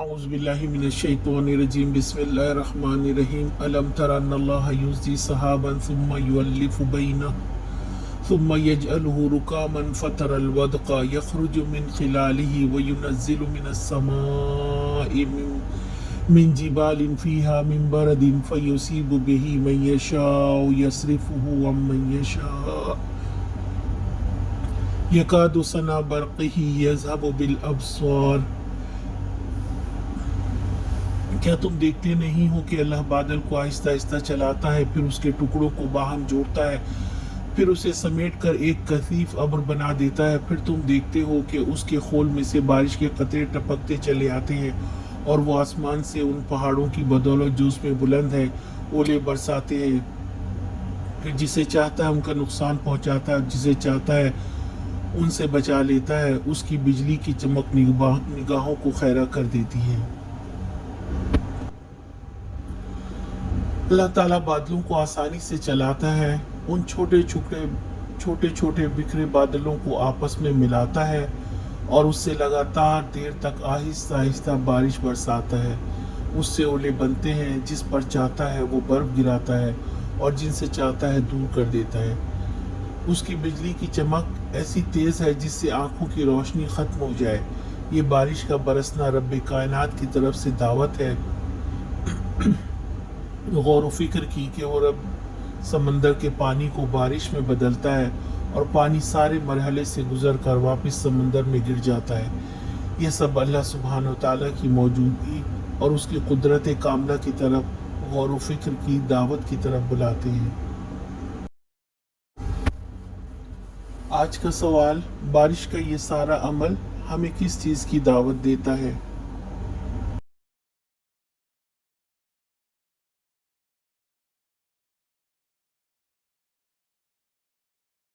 اعوذ باللہ من الشیطان الرجیم بسم اللہ الرحمن الرحیم الم تر ان اللہ یزجی سحابا ثم یؤلف بینہ ثم يجعله ركاما فترى الودق يخرج من خلاله وينزل من السماء من جبال فيها من برد فيصيب به من يشاء يصرفه عمن يشاء يكاد سنا برقه يذهب بالأبصار۔ کیا تم دیکھتے نہیں ہو کہ اللہ بادل کو آہستہ آہستہ چلاتا ہے، پھر اس کے ٹکڑوں کو باہم جوڑتا ہے، پھر اسے سمیٹ کر ایک کثیف ابر بنا دیتا ہے، پھر تم دیکھتے ہو کہ اس کے خول میں سے بارش کے قطرے ٹپکتے چلے آتے ہیں اور وہ آسمان سے ان پہاڑوں کی بدولت جو اس میں بلند ہے اولے برساتے ہیں، پھر جسے چاہتا ہے ان کا نقصان پہنچاتا ہے، جسے چاہتا ہے ان سے بچا لیتا ہے۔ اس کی بجلی کی چمک نگاہوں کو خیرہ کر دیتی ہے۔ اللہ تعالیٰ بادلوں کو آسانی سے چلاتا ہے، ان چھوٹے چھوٹے بکھرے بادلوں کو آپس میں ملاتا ہے اور اس سے لگاتار دیر تک آہستہ آہستہ بارش برساتا ہے۔ اس سے اولے بنتے ہیں، جس پر چاہتا ہے وہ برف گراتا ہے اور جن سے چاہتا ہے دور کر دیتا ہے۔ اس کی بجلی کی چمک ایسی تیز ہے جس سے آنکھوں کی روشنی ختم ہو جائے۔ یہ بارش کا برسنا رب کائنات کی طرف سے دعوت ہے۔ غور و فکر کی کہ وہ رب سمندر کے پانی کو بارش میں بدلتا ہے اور پانی سارے مرحلے سے گزر کر واپس سمندر میں گر جاتا ہے۔ یہ سب اللہ سبحانہ و تعالیٰ کی موجودگی اور اس کی قدرت کاملہ کی طرف غور و فکر کی دعوت کی طرف بلاتے ہیں۔ آج کا سوال، بارش کا یہ سارا عمل ہمیں کس چیز کی دعوت دیتا ہے؟